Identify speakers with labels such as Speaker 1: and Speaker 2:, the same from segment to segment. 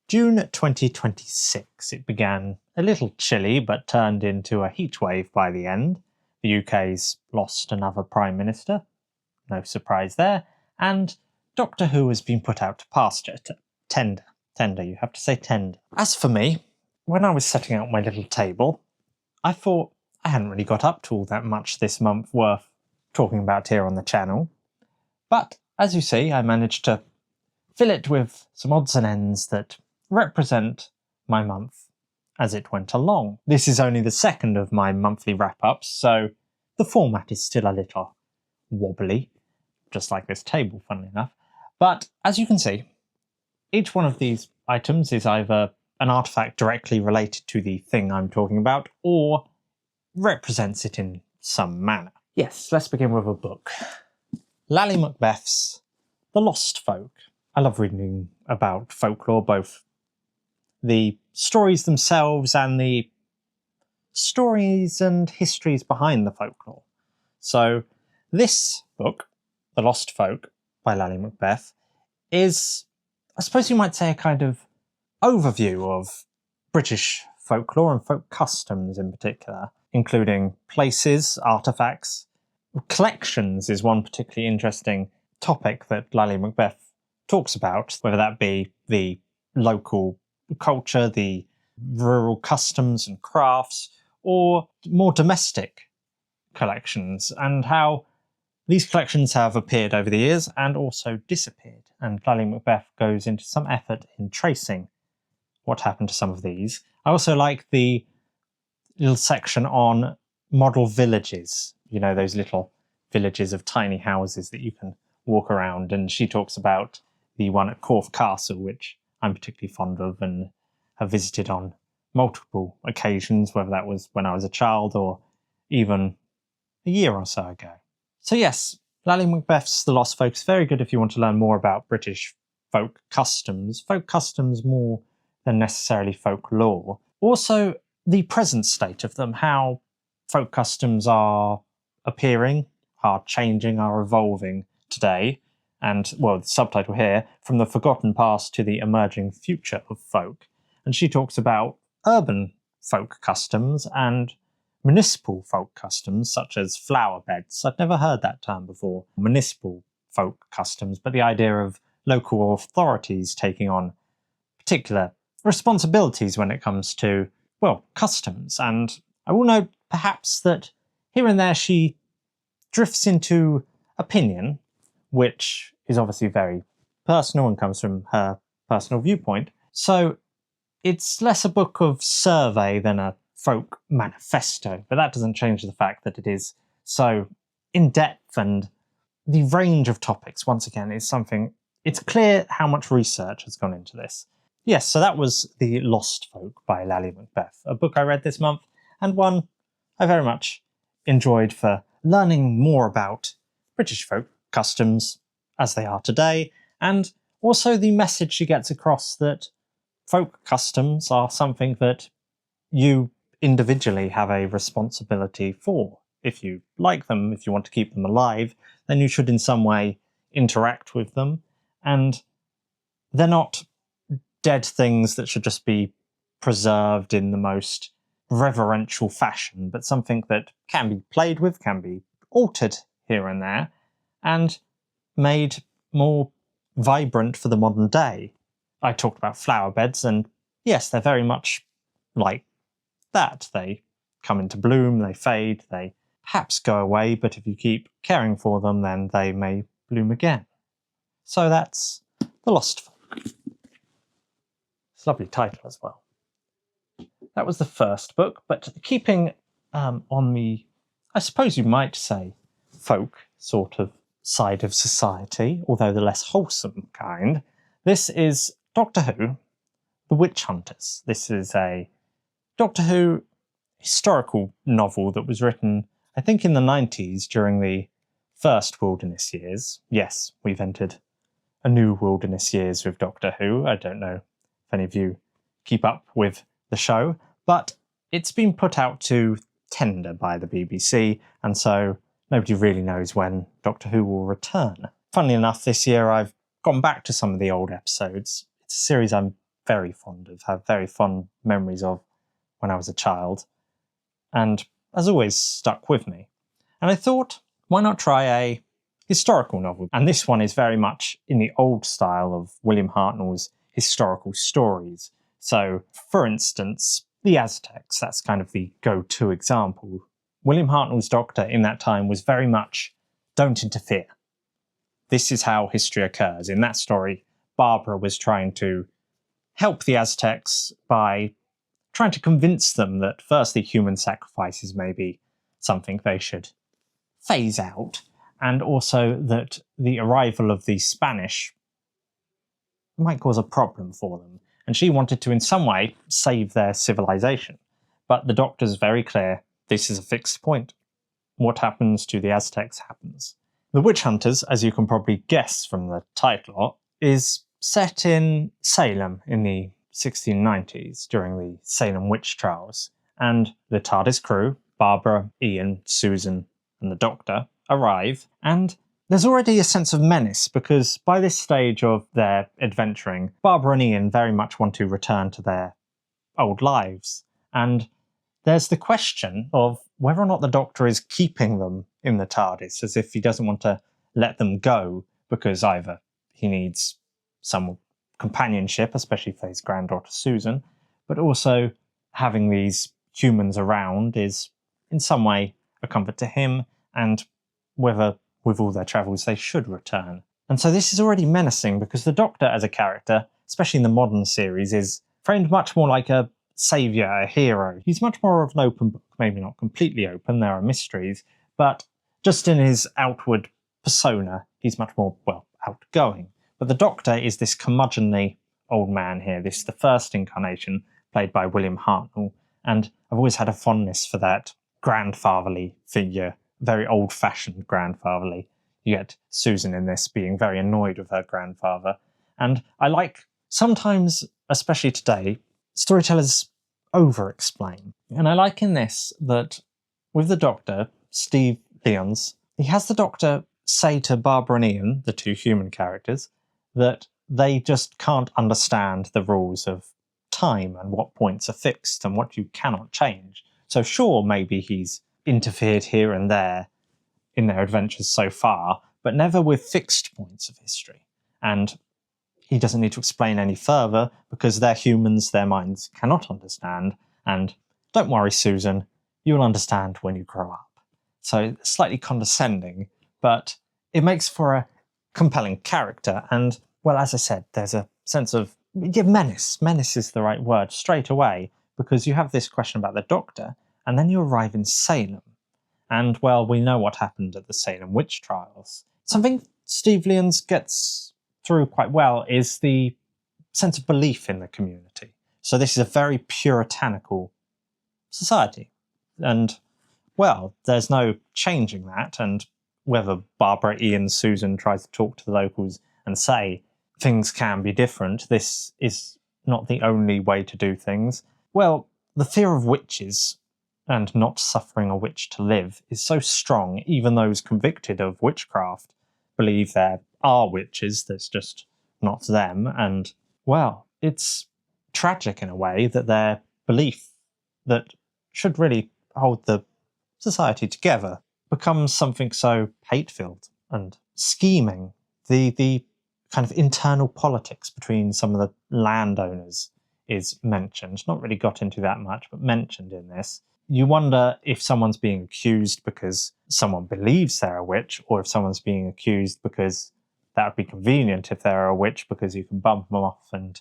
Speaker 1: June 2026. It began a little chilly but turned into a heatwave by the end. The UK's lost another Prime Minister, no surprise there, and Doctor Who has been put out to pasture, to tender, you have to say tender. As for me, when I was setting out my little table, I thought I hadn't really got up to all that much this month worth talking about here on the channel, but as you see, I managed to fill it with some odds and ends that represent my month as it went along. This is only the second of my monthly wrap-ups, so the format is still a little wobbly, just like this table, funnily enough. But as you can see, each one of these items is either an artifact directly related to the thing I'm talking about, or represents it in some manner. Yes, let's begin with a book. Lally Macbeth's The Lost Folk. I love reading about folklore, both the stories themselves and the stories and histories behind the folklore. So this book, The Lost Folk by Lally Macbeth, is, I suppose you might say, a kind of overview of British folklore and folk customs in particular, including places, artefacts. Collections is one particularly interesting topic that Lally Macbeth talks about, whether that be the local culture, the rural customs and crafts, or more domestic collections, and how these collections have appeared over the years and also disappeared. And Lally Macbeth goes into some effort in tracing what happened to some of these. I also like the little section on model villages, you know, those little villages of tiny houses that you can walk around, and she talks about the one at Corfe Castle, which I'm particularly fond of and have visited on multiple occasions, whether that was when I was a child or even a year or so ago. So yes, Lally Macbeth's The Lost Folk is very good if you want to learn more about British folk customs more than necessarily folklore. Also, the present state of them, how folk customs are appearing, are changing, are evolving today. And, well, the subtitle here, From the Forgotten Past to the Emerging Future of Folk. And she talks about urban folk customs and municipal folk customs, such as flower beds. I'd never heard that term before, municipal folk customs, but the idea of local authorities taking on particular responsibilities when it comes to, well, customs. And I will note perhaps that here and there she drifts into opinion, which is obviously very personal and comes from her personal viewpoint. So it's less a book of survey than a folk manifesto, but that doesn't change the fact that it is so in-depth, and the range of topics, once again, is something, it's clear how much research has gone into this. Yes, so that was The Lost Folk by Lally Macbeth, a book I read this month, and one I very much enjoyed for learning more about British folk customs as they are today, and also the message she gets across that folk customs are something that you individually have a responsibility for. If you like them, if you want to keep them alive, then you should in some way interact with them, and they're not dead things that should just be preserved in the most reverential fashion, but something that can be played with, can be altered here and there, and made more vibrant for the modern day. I talked about flower beds, and yes, they're very much like that. They come into bloom, they fade, they perhaps go away, but if you keep caring for them, then they may bloom again. So that's The Lost Folk. It's a lovely title as well. That was the first book, but keeping on the, I suppose you might say, folk sort of side of society, although the less wholesome kind, this is Doctor Who, The Witch Hunters. This is a Doctor Who historical novel that was written, I think, in the 90s during the first Wilderness Years. Yes, we've entered a new Wilderness Years with Doctor Who. I don't know if any of you keep up with the show, but it's been put out to tender by the BBC, and so nobody really knows when Doctor Who will return. Funnily enough, this year I've gone back to some of the old episodes. It's a series I'm very fond of, have very fond memories of when I was a child, and has always stuck with me. And I thought, why not try a historical novel? And this one is very much in the old style of William Hartnell's historical stories. So, for instance, the Aztecs, that's kind of the go-to example. William Hartnell's Doctor in that time was very much, don't interfere. This is how history occurs. In that story, Barbara was trying to help the Aztecs by trying to convince them that firstly human sacrifices may be something they should phase out, and also that the arrival of the Spanish might cause a problem for them. And she wanted to in some way save their civilization. But the Doctor's very clear, this is a fixed point. What happens to the Aztecs happens. The Witch Hunters, as you can probably guess from the title, is set in Salem in the 1690s during the Salem witch trials, and the TARDIS crew, Barbara, Ian, Susan and the Doctor, arrive, and there's already a sense of menace because by this stage of their adventuring, Barbara and Ian very much want to return to their old lives, and there's the question of whether or not the Doctor is keeping them in the TARDIS, as if he doesn't want to let them go because either he needs some companionship, especially for his granddaughter Susan, but also having these humans around is in some way a comfort to him, and whether with all their travels they should return. And so this is already menacing because the Doctor as a character, especially in the modern series, is framed much more like a saviour, a hero. He's much more of an open book, maybe not completely open, there are mysteries, but just in his outward persona, he's much more, well, outgoing. But the Doctor is this curmudgeonly old man here, this the first incarnation, played by William Hartnell, and I've always had a fondness for that grandfatherly figure, very old-fashioned grandfatherly. You get Susan in this being very annoyed with her grandfather, and I like, sometimes, especially today, storytellers over-explain. And I like in this that with the Doctor, Steve Lyons, he has the Doctor say to Barbara and Ian, the two human characters, that they just can't understand the rules of time and what points are fixed and what you cannot change. So sure, maybe he's interfered here and there in their adventures so far, but never with fixed points of history. And he doesn't need to explain any further because they're humans, their minds cannot understand. And don't worry, Susan, you'll understand when you grow up. So slightly condescending, but it makes for a compelling character. And, well, as I said, there's a sense of menace. Menace is the right word straight away, because you have this question about the Doctor, and then you arrive in Salem. And, well, we know what happened at the Salem witch trials. Something Steve Lyons gets through quite well is the sense of belief in the community. So this is a very puritanical society. And, well, there's no changing that. And whether Barbara, Ian, Susan tries to talk to the locals and say things can be different, this is not the only way to do things. Well, the fear of witches and not suffering a witch to live is so strong, even those convicted of witchcraft believe there are witches, there's just not them. And, well, it's tragic in a way that their belief that should really hold the society together becomes something so hate-filled and scheming. The kind of internal politics between some of the landowners is mentioned, not really got into that much, but mentioned in this. You wonder if someone's being accused because someone believes they're a witch, or if someone's being accused because that would be convenient if they're a witch because you can bump them off and,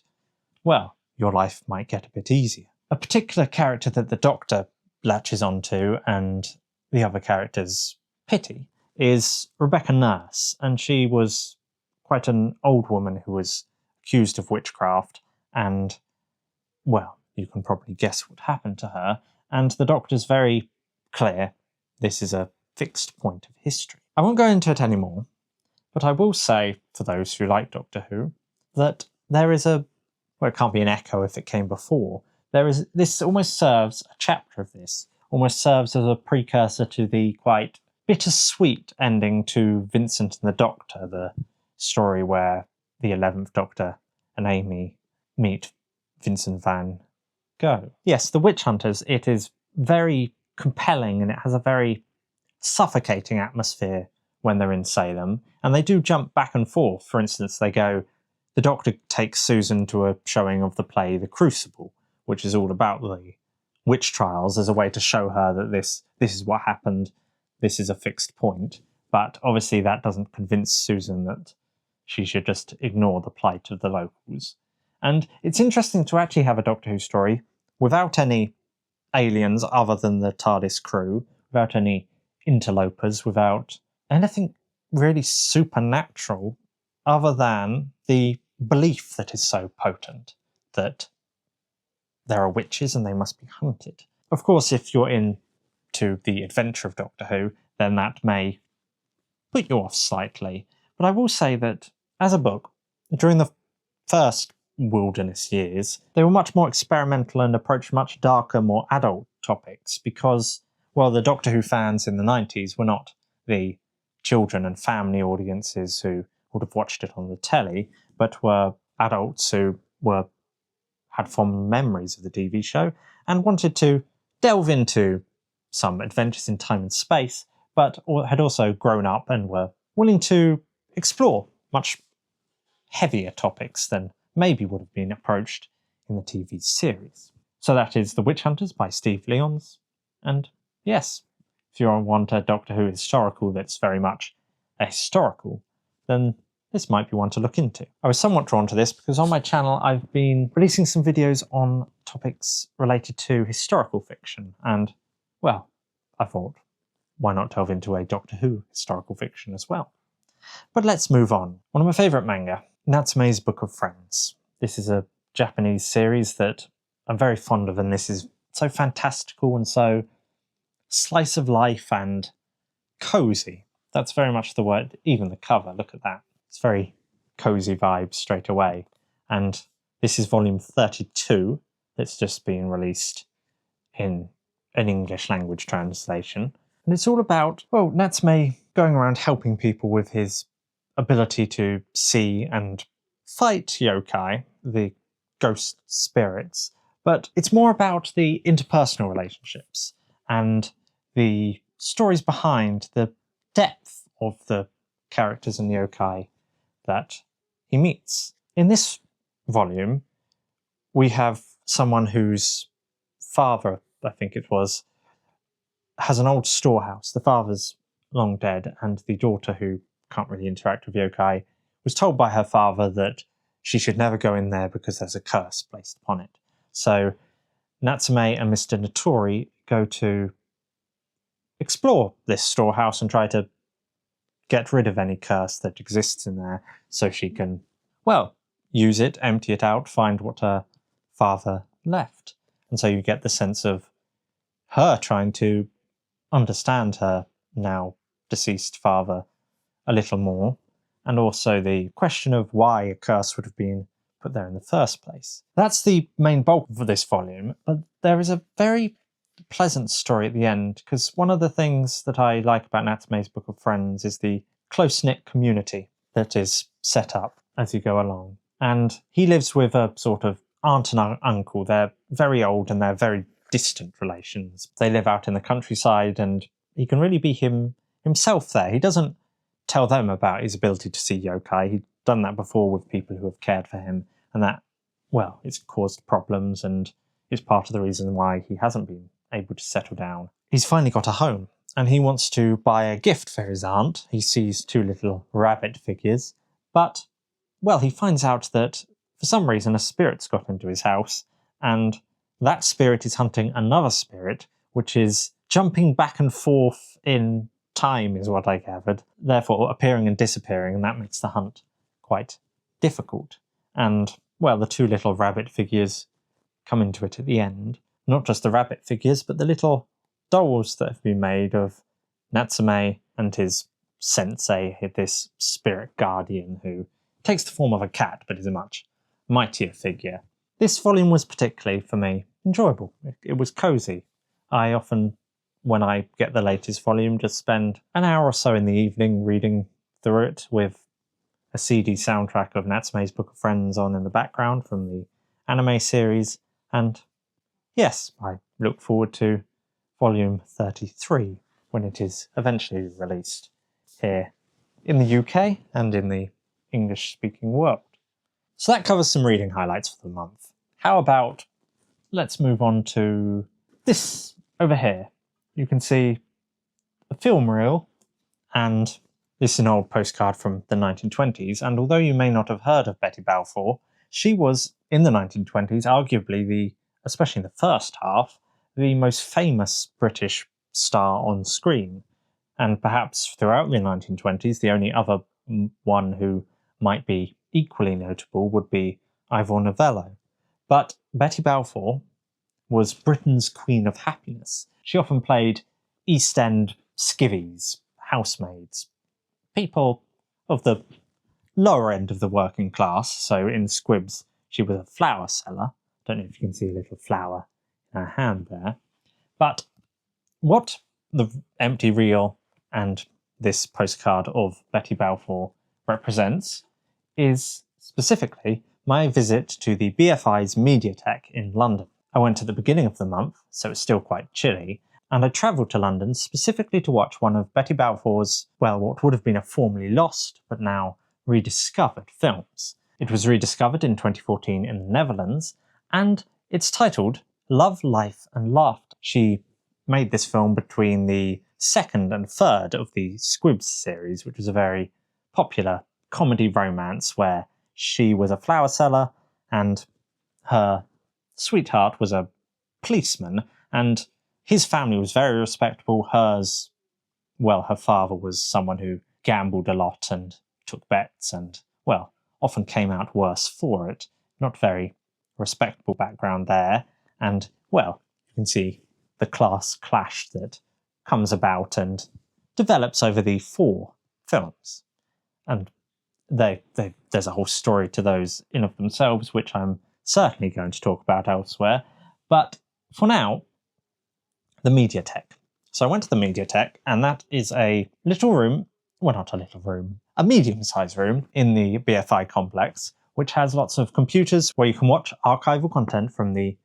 Speaker 1: well, your life might get a bit easier. A particular character that the Doctor latches onto and the other characters pity is Rebecca Nurse, and she was quite an old woman who was accused of witchcraft, and, well, you can probably guess what happened to her, and the Doctor's very clear this is a fixed point of history. I won't go into it anymore, but I will say, for those who like Doctor Who, that there is well, it can't be an echo if it came before, this almost serves, a chapter of this, almost serves as a precursor to the quite bittersweet ending to Vincent and the Doctor, the story where the 11th Doctor and Amy meet Vincent van Gogh. Yes, The Witch Hunters, it is very compelling and it has a very suffocating atmosphere when they're in Salem, and they do jump back and forth. For instance, the doctor takes Susan to a showing of the play The Crucible, which is all about the witch trials, as a way to show her that this is what happened, this is a fixed point. But obviously that doesn't convince Susan that she should just ignore the plight of the locals. And it's interesting to actually have a Doctor Who story without any aliens other than the TARDIS crew, without any interlopers, without anything really supernatural other than the belief that is so potent that there are witches and they must be hunted. Of course, if you're into the adventure of Doctor Who, then that may put you off slightly. But I will say that, as a book, during the first wilderness years, they were much more experimental and approached much darker, more adult topics because, well, the Doctor Who fans in the 90s were not the children and family audiences who would have watched it on the telly, but were adults who had fond memories of the TV show and wanted to delve into some adventures in time and space, but had also grown up and were willing to explore much heavier topics than maybe would have been approached in the TV series. So that is The Witch Hunters by Steve Lyons, and yes, if you want a Doctor Who historical that's very much a historical, then this might be one to look into. I was somewhat drawn to this because on my channel I've been releasing some videos on topics related to historical fiction, and, well, I thought, why not delve into a Doctor Who historical fiction as well? But let's move on. One of my favourite manga, Natsume's Book of Friends. This is a Japanese series that I'm very fond of, and this is so fantastical and so slice of life and cosy. That's very much the word, even the cover, look at that. It's very cosy vibes straight away. And this is volume 32 that's just been released in an English language translation. And it's all about, well, Natsume going around helping people with his ability to see and fight yokai, the ghost spirits. But it's more about the interpersonal relationships and the stories behind the depth of the characters and yokai that he meets. In this volume, we have someone whose father, I think it was, has an old storehouse. The father's long dead, and the daughter, who can't really interact with yokai, was told by her father that she should never go in there because there's a curse placed upon it. So Natsume and Mr. Notori go to explore this storehouse and try to get rid of any curse that exists in there so she can, well, use it, empty it out, find what her father left. And so you get the sense of her trying to understand her now deceased father a little more, and also the question of why a curse would have been put there in the first place. That's the main bulk of this volume, but there is a very pleasant story at the end, because one of the things that I like about Natsume's Book of Friends is the close-knit community that is set up as you go along. And he lives with a sort of aunt and uncle. They're very old and they're very distant relations. They live out in the countryside and he can really be himself there. He doesn't tell them about his ability to see yokai. He'd done that before with people who have cared for him, and that, well, it's caused problems and it's part of the reason why he hasn't been able to settle down. He's finally got a home and he wants to buy a gift for his aunt. He sees two little rabbit figures, but, well, he finds out that for some reason a spirit's got into his house, and that spirit is hunting another spirit, which is jumping back and forth in time, is what I gathered, therefore appearing and disappearing, and that makes the hunt quite difficult. And, well, the two little rabbit figures come into it at the end. Not just the rabbit figures, but the little dolls that have been made of Natsume and his sensei, this spirit guardian who takes the form of a cat but is a much mightier figure. This volume was particularly, for me, enjoyable. It was cosy. I often, when I get the latest volume, just spend an hour or so in the evening reading through it with a CD soundtrack of Natsume's Book of Friends on in the background from the anime series, and yes, I look forward to volume 33 when it is eventually released here in the UK and in the English-speaking world. So that covers some reading highlights for the month. How about let's move on to this over here. You can see a film reel, and this is an old postcard from the 1920s, and although you may not have heard of Betty Balfour, she was, in the 1920s, arguably especially in the first half, the most famous British star on screen, and perhaps throughout the 1920s the only other one who might be equally notable would be Ivor Novello. But Betty Balfour was Britain's Queen of Happiness. She often played East End skivvies, housemaids, people of the lower end of the working class. So in Squibs, she was a flower seller. Don't know if you can see a little flower in her hand there. But what the empty reel and this postcard of Betty Balfour represents is specifically my visit to the BFI's Mediatheque in London. I went at the beginning of the month, so it's still quite chilly, and I travelled to London specifically to watch one of Betty Balfour's, well, what would have been a formerly lost, but now rediscovered films. It was rediscovered in 2014 in the Netherlands, and it's titled Love, Life and Laughter. She made this film between the second and third of the Squibs series, which was a very popular comedy romance where she was a flower seller and her sweetheart was a policeman, and his family was very respectable. Hers, well, her father was someone who gambled a lot and took bets and, well, often came out worse for it. Not very respectable background there. And, well, you can see the class clash that comes about and develops over the 4 films. And there's a whole story to those in of themselves, which I'm certainly going to talk about elsewhere. But for now, the Mediatheque. So I went to the Mediatheque, and that is a little room, well, not a little room, a medium-sized room in the BFI complex, which has lots of computers where you can watch archival content from the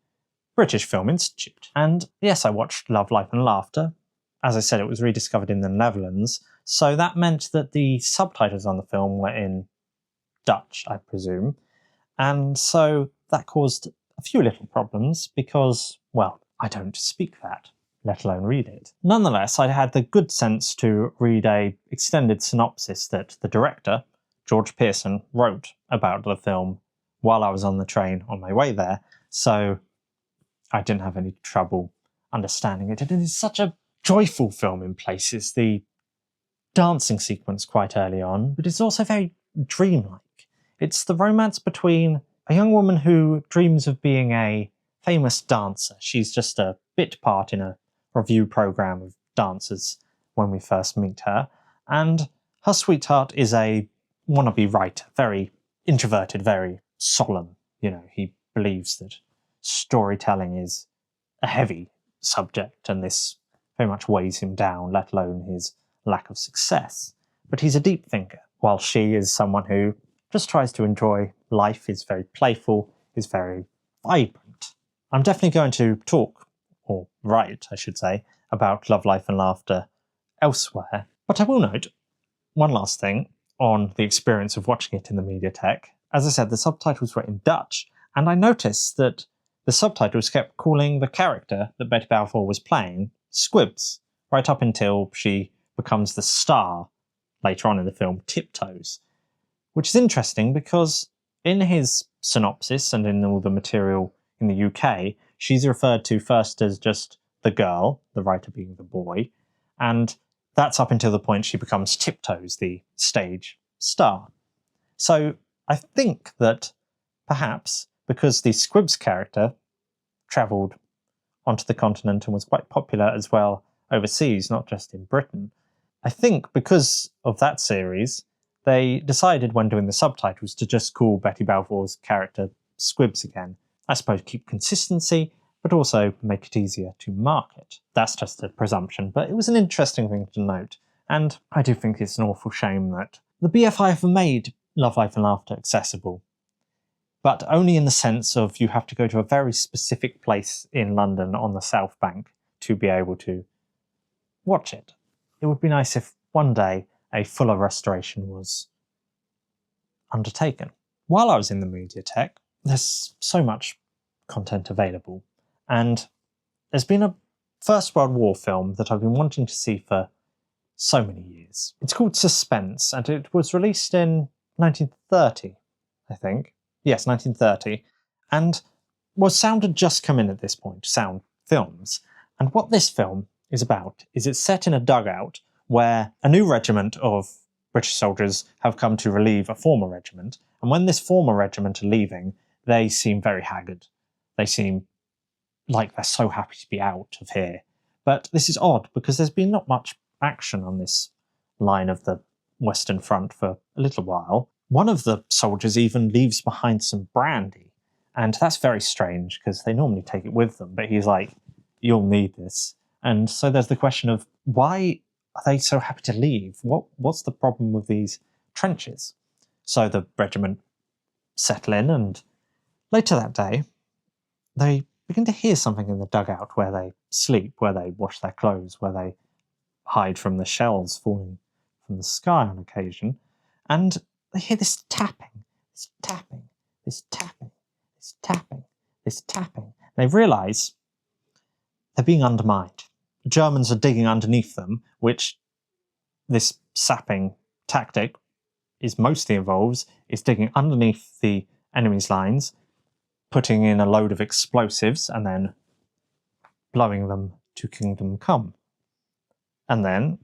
Speaker 1: British Film Institute. And yes, I watched Love, Life and Laughter. As I said, it was rediscovered in the Netherlands, so that meant that the subtitles on the film were in Dutch, I presume. And so that caused a few little problems because, well, I don't speak that, let alone read it. Nonetheless, I had the good sense to read a extended synopsis that the director, George Pearson, wrote about the film while I was on the train on my way there, so I didn't have any trouble understanding it. It is such a joyful film in places, the dancing sequence quite early on, but it's also very dreamlike. It's the romance between a young woman who dreams of being a famous dancer. She's just a bit part in a review program of dancers when we first meet her, and her sweetheart is a wannabe writer, very introverted, very solemn. You know, he believes that storytelling is a heavy subject, and this very much weighs him down, let alone his lack of success. But he's a deep thinker, while she is someone who just tries to enjoy life, is very playful, is very vibrant. I'm definitely going to talk, or write, I should say, about Love, Life and Laughter elsewhere. But I will note one last thing on the experience of watching it in the Mediatheque. As I said, the subtitles were in Dutch, and I noticed that the subtitles kept calling the character that Betty Balfour was playing Squibs, right up until she becomes the star later on in the film, Tiptoes. Which is interesting because in his synopsis and in all the material in the UK, she's referred to first as just the girl, the writer being the boy, and that's up until the point she becomes Tiptoes, the stage star. So I think that perhaps because the Squibs character travelled onto the continent and was quite popular as well overseas, not just in Britain, I think because of that series, they decided when doing the subtitles to just call Betty Balfour's character Squibs again. I suppose keep consistency, but also make it easier to market. That's just a presumption, but it was an interesting thing to note, and I do think it's an awful shame that the BFI have made Love, Life and Laughter accessible. but only in the sense of you have to go to a very specific place in London on the Southbank to be able to watch it. It would be nice if one day a fuller restoration was undertaken. While I was in the Mediatheque, there's so much content available, and there's been a First World War film that I've been wanting to see for so many years. It's called Suspense, and it was released in 1930, I think. Yes, 1930. And Sound had just come in at this point, Sound Films. And what this film is about is it's set in a dugout where a new regiment of British soldiers have come to relieve a former regiment. And when this former regiment are leaving, they seem very haggard. They seem like they're so happy to be out of here. But this is odd because there's been not much action on this line of the Western Front for a little while. One of the soldiers even leaves behind some brandy, and that's very strange because they normally take it with them, but he's like, you'll need this. And so there's the question of why are they so happy to leave? What's the problem with these trenches? So the regiment settle in, and later that day they begin to hear something in the dugout where they sleep, where they wash their clothes, where they hide from the shells falling from the sky on occasion, and they hear this tapping, this tapping, this tapping, this tapping, this tapping. They realise they're being undermined. The Germans are digging underneath them, which this sapping tactic mostly involves, is digging underneath the enemy's lines, putting in a load of explosives, and then blowing them to kingdom come. And then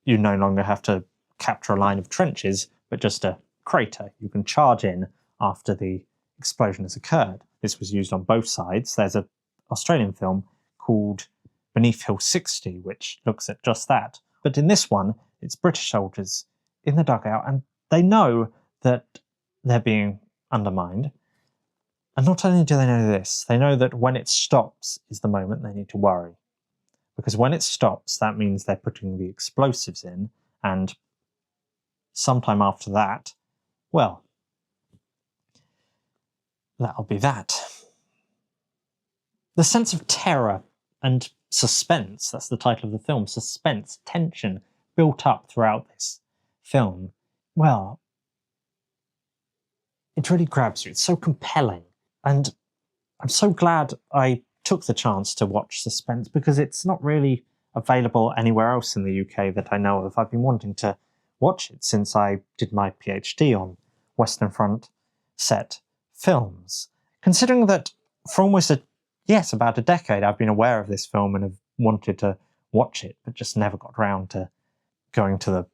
Speaker 1: you no longer have to capture a line of trenches, but just a crater. You can charge in after the explosion has occurred. This was used on both sides. There's an Australian film called Beneath Hill 60, which looks at just that. But in this one, it's British soldiers in the dugout, and they know that they're being undermined. And not only do they know this, they know that when it stops is the moment they need to worry. Because when it stops, that means they're putting the explosives in, and sometime after that, well, that'll be that. The sense of terror and suspense, that's the title of the film, suspense, tension, built up throughout this film, well, it really grabs you. It's so compelling. And I'm so glad I took the chance to watch Suspense, because it's not really available anywhere else in the UK that I know of. I've been wanting to watch it since I did my PhD on Western Front set films. Considering that for almost about a decade I've been aware of this film and have wanted to watch it, but just never got round to going to the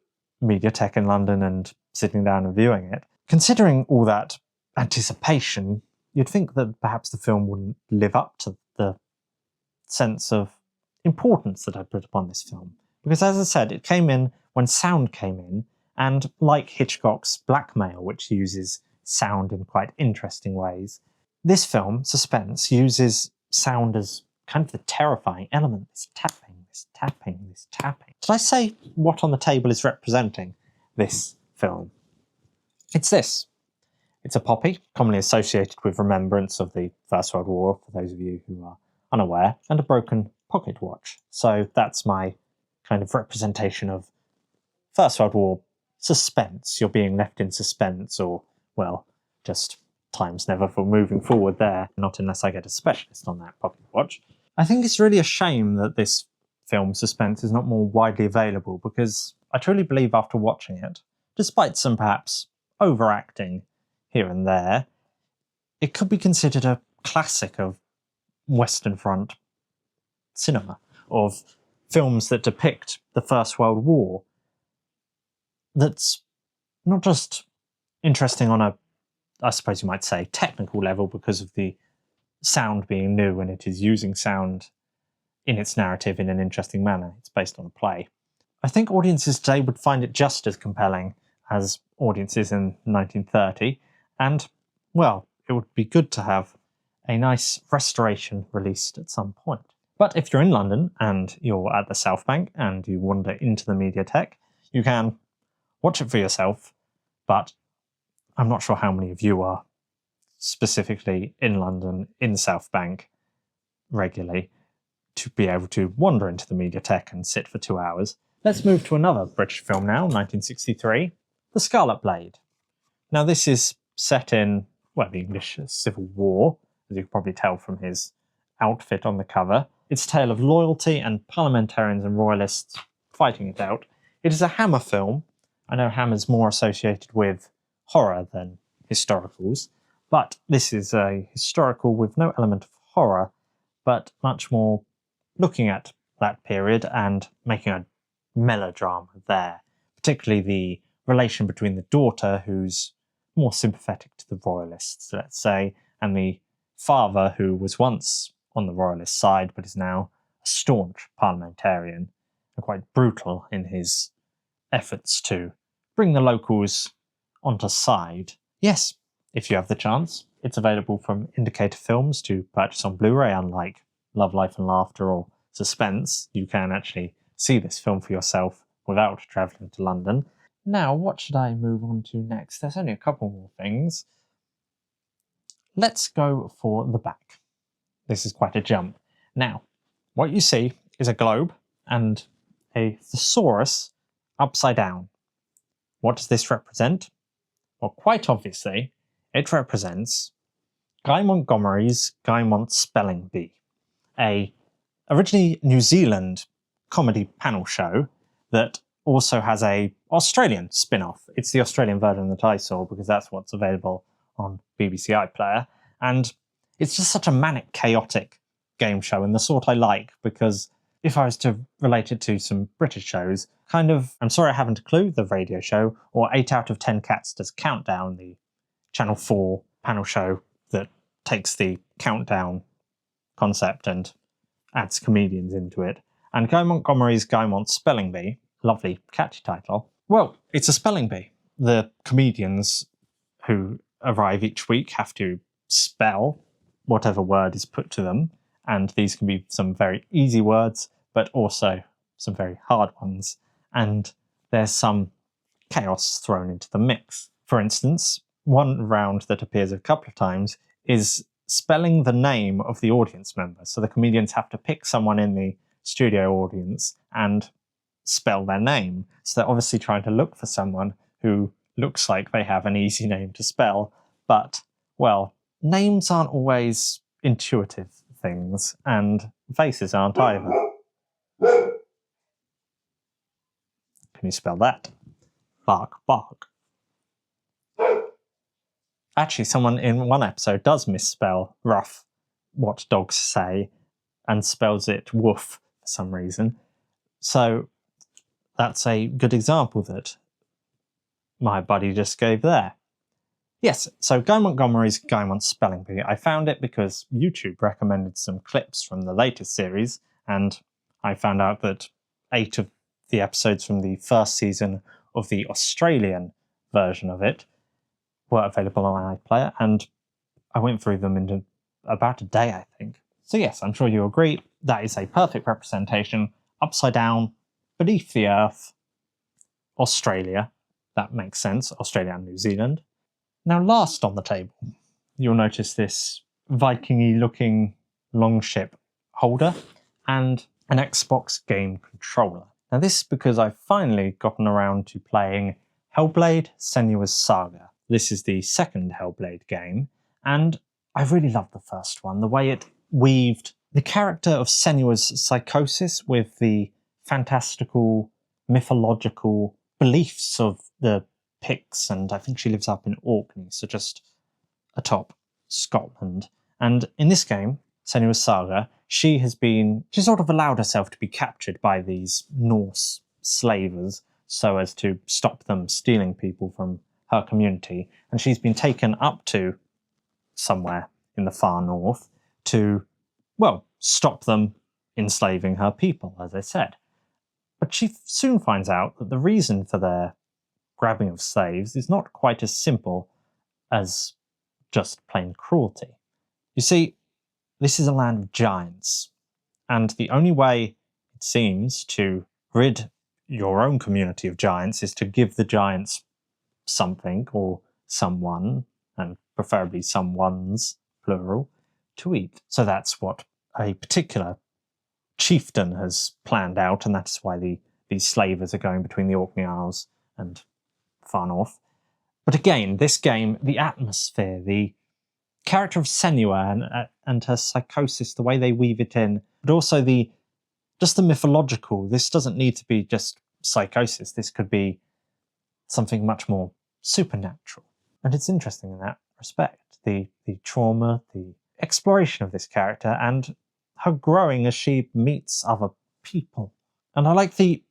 Speaker 1: Mediatheque in London and sitting down and viewing it. Considering all that anticipation, you'd think that perhaps the film wouldn't live up to the sense of importance that I put upon this film. Because as I said, it came in when sound came in, and like Hitchcock's Blackmail, which uses sound in quite interesting ways, this film, Suspense, uses sound as kind of the terrifying element. This tapping, this tapping, this tapping. Did I say what on the table is representing this film? It's this. It's a poppy, commonly associated with remembrance of the First World War, for those of you who are unaware, and a broken pocket watch. So that's my kind of representation of First World War suspense. You're being left in suspense, or, well, just time's never for moving forward there, not unless I get a specialist on that pocket watch. I think it's really a shame that this film, Suspense, is not more widely available, because I truly believe after watching it, despite some perhaps overacting here and there, it could be considered a classic of Western Front cinema, of films that depict the First World War, that's not just interesting on a, I suppose you might say, technical level because of the sound being new and it is using sound in its narrative in an interesting manner. It's based on a play. I think audiences today would find it just as compelling as audiences in 1930, and, well, it would be good to have a nice restoration released at some point. But if you're in London and you're at the Southbank and you wander into the Mediatheque, you can watch it for yourself, but I'm not sure how many of you are specifically in London, in Southbank, regularly, to be able to wander into the Mediatheque and sit for 2 hours. Let's move to another British film now, 1963, The Scarlet Blade. Now this is set in, well, the English Civil War, as you can probably tell from his outfit on the cover. It's a tale of loyalty and parliamentarians and royalists fighting it out. It is a Hammer film. I know Hammer's more associated with horror than historicals, but this is a historical with no element of horror, but much more looking at that period and making a melodrama there, particularly the relation between the daughter, who's more sympathetic to the royalists, let's say, and the father, who was once on the royalist side but is now a staunch parliamentarian and quite brutal in his efforts to bring the locals onto side. Yes, if you have the chance, it's available from Indicator Films to purchase on Blu-ray, unlike Love, Life and Laughter or Suspense. You can actually see this film for yourself without travelling to London. Now, what should I move on to next? There's only a couple more things. Let's go for the back. This is quite a jump. Now, what you see is a globe and a thesaurus upside down. What does this represent? Well, quite obviously, it represents Guy Montgomery's Guy-Mont Spelling Bee, a originally New Zealand comedy panel show that also has a Australian spin-off. It's the Australian version that I saw because that's what's available on BBC iPlayer. And it's just such a manic, chaotic game show, and the sort I like, because if I was to relate it to some British shows, kind of I'm Sorry I Haven't a Clue, the radio show, or 8 out of 10 Cats Does Countdown, the Channel 4 panel show that takes the countdown concept and adds comedians into it. And Guy Montgomery's Guy-Mont Spelling Bee, lovely catchy title, well, it's a spelling bee. The comedians who arrive each week have to spell whatever word is put to them, and these can be some very easy words, but also some very hard ones, and there's some chaos thrown into the mix. For instance, one round that appears a couple of times is spelling the name of the audience member. So the comedians have to pick someone in the studio audience and spell their name. So they're obviously trying to look for someone who looks like they have an easy name to spell, but, well, names aren't always intuitive things, and faces aren't either. Can you spell that? Bark, bark. Actually, someone in one episode does misspell rough, what dogs say, and spells it woof for some reason. So that's a good example that my buddy just gave there. Yes, so Guy Montgomery's Guy-Mont Spelling Bee. I found it because YouTube recommended some clips from the latest series, and I found out that 8 of the episodes from the first season of the Australian version of it were available on iPlayer, and I went through them in about a day, I think. So yes, I'm sure you agree, that is a perfect representation, upside down, beneath the earth, Australia. That makes sense, Australia and New Zealand. Now, last on the table, you'll notice this Viking-y looking longship holder and an Xbox game controller. Now, this is because I've finally gotten around to playing Hellblade: Senua's Saga. This is the second Hellblade game, and I really loved the first one. The way it weaved the character of Senua's psychosis with the fantastical, mythological beliefs of the Picts, and I think she lives up in Orkney, so just atop Scotland. And in this game, Senua's Saga, she sort of allowed herself to be captured by these Norse slavers so as to stop them stealing people from her community, and she's been taken up to somewhere in the far north to, well, stop them enslaving her people, as I said. But she soon finds out that the reason for their grabbing of slaves is not quite as simple as just plain cruelty. You see, this is a land of giants, and the only way, it seems, to rid your own community of giants is to give the giants something or someone, and preferably some ones, plural, to eat. So that's what a particular chieftain has planned out, and that's why these slavers are going between the Orkney Isles and far north. But again, this game, the atmosphere, the character of Senua and her psychosis, the way they weave it in, but also just the mythological. This doesn't need to be just psychosis. This could be something much more supernatural. And it's interesting in that respect. The trauma, the exploration of this character, and her growing as she meets other people. And I like the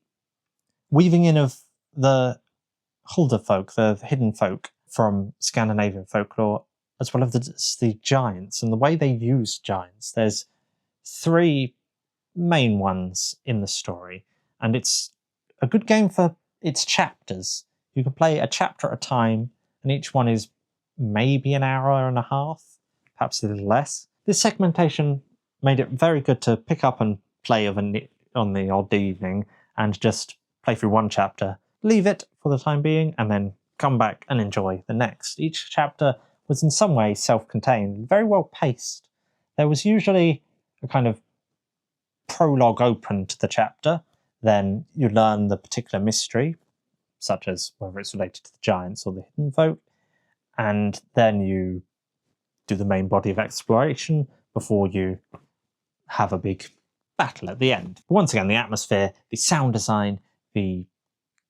Speaker 1: weaving in of the Hulder folk, the hidden folk from Scandinavian folklore, as well as the giants and the way they use giants. There's 3 main ones in the story, and it's a good game for its chapters. You can play a chapter at a time, and each one is maybe an hour and a half, perhaps a little less. This segmentation made it very good to pick up and play on the odd evening and just play through one chapter, leave it for the time being, and then come back and enjoy the next. Each chapter was in some way self-contained, very well paced. There was usually a kind of prologue open to the chapter, then you learn the particular mystery, such as whether it's related to the giants or the hidden folk, and then you do the main body of exploration before you have a big battle at the end. But once again, the atmosphere, the sound design, the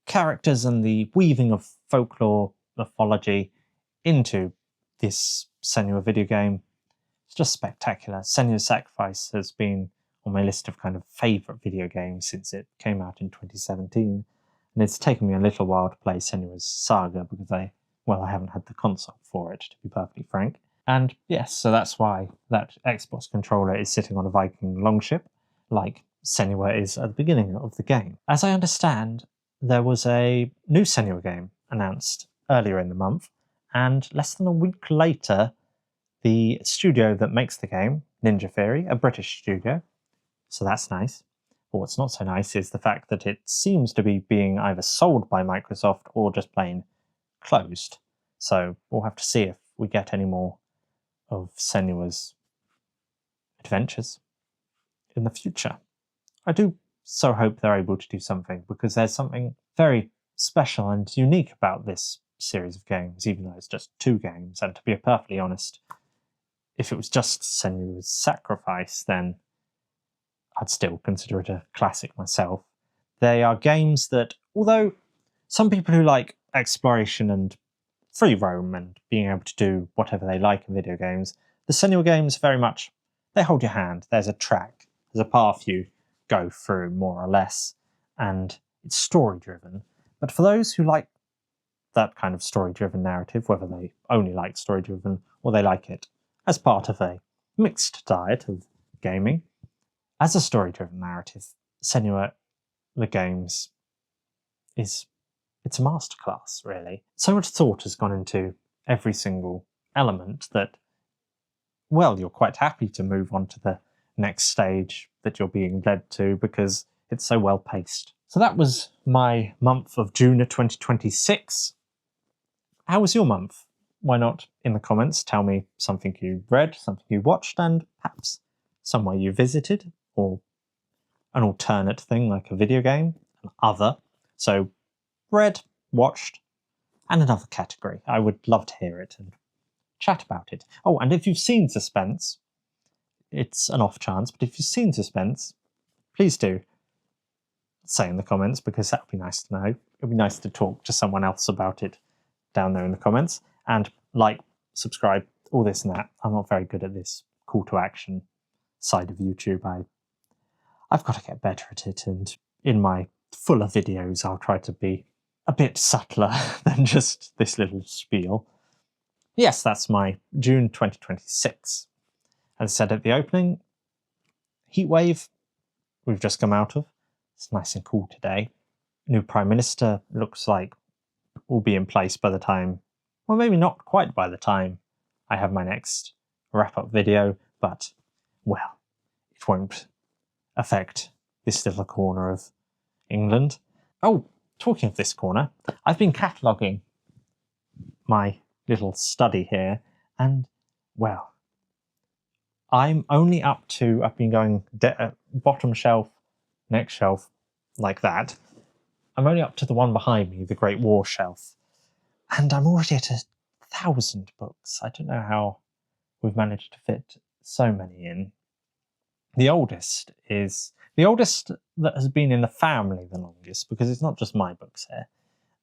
Speaker 1: characters and the weaving of folklore mythology into this Senua video game, it's just spectacular. Senua's Sacrifice has been on my list of kind of favourite video games since it came out in 2017, and it's taken me a little while to play Senua's Saga because I haven't had the console for it, to be perfectly frank. And yes, so that's why that Xbox controller is sitting on a Viking longship, like Senua is at the beginning of the game. As I understand, there was a new Senua game announced earlier in the month, and less than a week later, the studio that makes the game, Ninja Theory, a British studio, so that's nice. But what's not so nice is the fact that it seems to be being either sold by Microsoft or just plain closed. So we'll have to see if we get any more of Senua's adventures in the future. I do so hope they're able to do something, because there's something very special and unique about this series of games, even though it's just 2 games. And to be perfectly honest, if it was just Senua's Sacrifice, then I'd still consider it a classic myself. They are games that, although some people who like exploration and free roam and being able to do whatever they like in video games, the Senua games very much, they hold your hand. There's a track, there's a path you go through, more or less, and it's story-driven. But for those who like that kind of story-driven narrative, whether they only like story-driven or they like it as part of a mixed diet of gaming, as a story-driven narrative, Senua, the games, it's a masterclass, really. So much thought has gone into every single element that, well, you're quite happy to move on to the next stage that you're being led to because it's so well paced. So that was my month of June of 2026. How was your month? Why not, in the comments, tell me something you read, something you watched, and perhaps somewhere you visited, or an alternate thing like a video game, an other. So read, watched, and another category. I would love to hear it and chat about it. Oh, and if you've seen Suspense, it's an off chance, but if you've seen Suspense, please do say in the comments, because that would be nice to know. It would be nice to talk to someone else about it down there in the comments. And like, subscribe, all this and that. I'm not very good at this call to action side of YouTube. I've got to get better at it, and in my fuller videos I'll try to be a bit subtler than just this little spiel. Yes, that's my June 2026. As I said at the opening, heatwave we've just come out of. It's nice and cool today. New Prime Minister looks like will be in place by the time, well, maybe not quite by the time I have my next wrap-up video, but, well, it won't affect this little corner of England. Oh, talking of this corner, I've been cataloguing my little study here, and, well, I'm only up to, I've been going bottom shelf, next shelf, like that. I'm only up to the one behind me, the Great War shelf, and I'm already at 1,000 books. I don't know how we've managed to fit so many in. The oldest that has been in the family the longest, because it's not just my books here.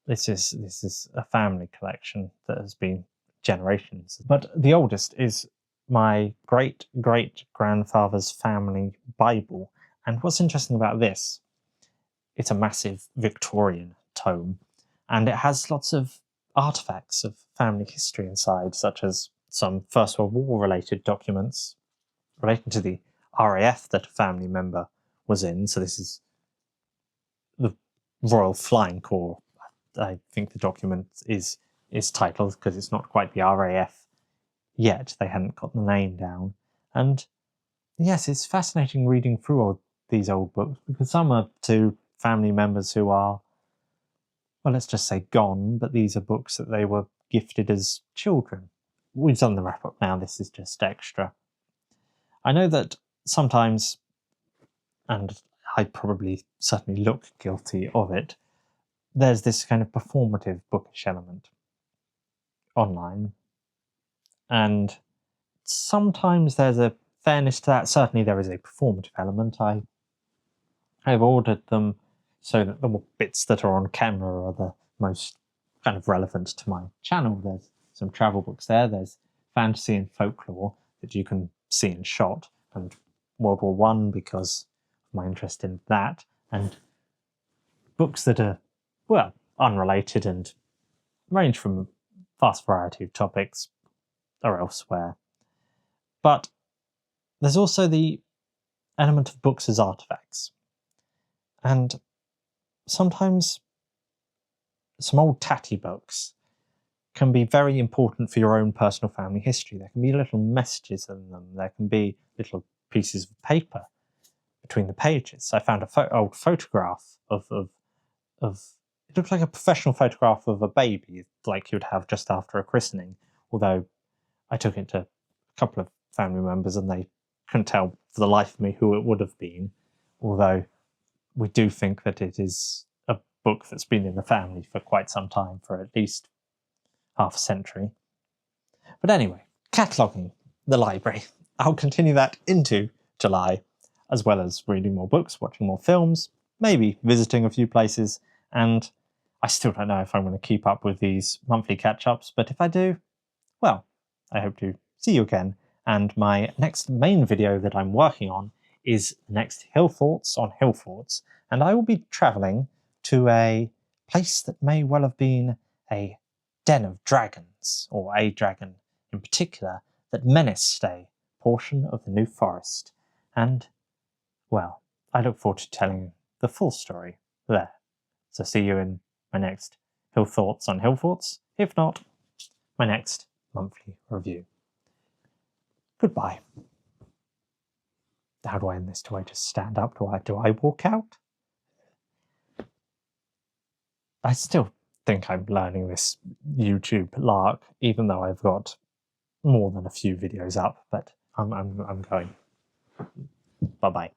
Speaker 1: This is a family collection that has been generations. But the oldest is my great-great-grandfather's family Bible. And what's interesting about this, it's a massive Victorian tome, and it has lots of artifacts of family history inside, such as some First World War related documents relating to the RAF that a family member was in. So this is the Royal Flying Corps. I think the document is titled, because it's not quite the RAF yet. They hadn't got the name down. And yes, it's fascinating reading through all these old books, because some are to family members who are, well, let's just say gone, but these are books that they were gifted as children. We've done the wrap-up now, this is just extra. I know that sometimes, and I probably certainly look guilty of it, there's this kind of performative bookish element online. And sometimes there's a fairness to that. Certainly there is a performative element. I've ordered them so that the bits that are on camera are the most kind of relevant to my channel. There's some travel books there. There's fantasy and folklore that you can see in shot, and World War I because of my interest in that, and books that are, well, unrelated and range from a vast variety of topics or elsewhere. But there's also the element of books as artifacts. And sometimes some old tatty books can be very important for your own personal family history. There can be little messages in them. There can be little pieces of paper between the pages. I found an old photograph of it looked like a professional photograph of a baby, like you would have just after a christening, although I took it to a couple of family members and they couldn't tell for the life of me who it would have been, although we do think that it is a book that's been in the family for quite some time, for at least half a century. But anyway, cataloguing the library. I'll continue that into July, as well as reading more books, watching more films, maybe visiting a few places, and I still don't know if I'm going to keep up with these monthly catch-ups, but if I do, well, I hope to see you again. And my next main video that I'm working on is the next Hill Thoughts on Hill Forts, and I will be travelling to a place that may well have been a den of dragons, or a dragon in particular, that menaced a portion of the New Forest. And, well, I look forward to telling you the full story there. So see you in my next Hill Thoughts on Hill Forts, if not, my next monthly review. Goodbye. How do I end this? Do I just stand up? Do I walk out? I still think I'm learning this YouTube lark, even though I've got more than a few videos up, but I'm going. Bye-bye.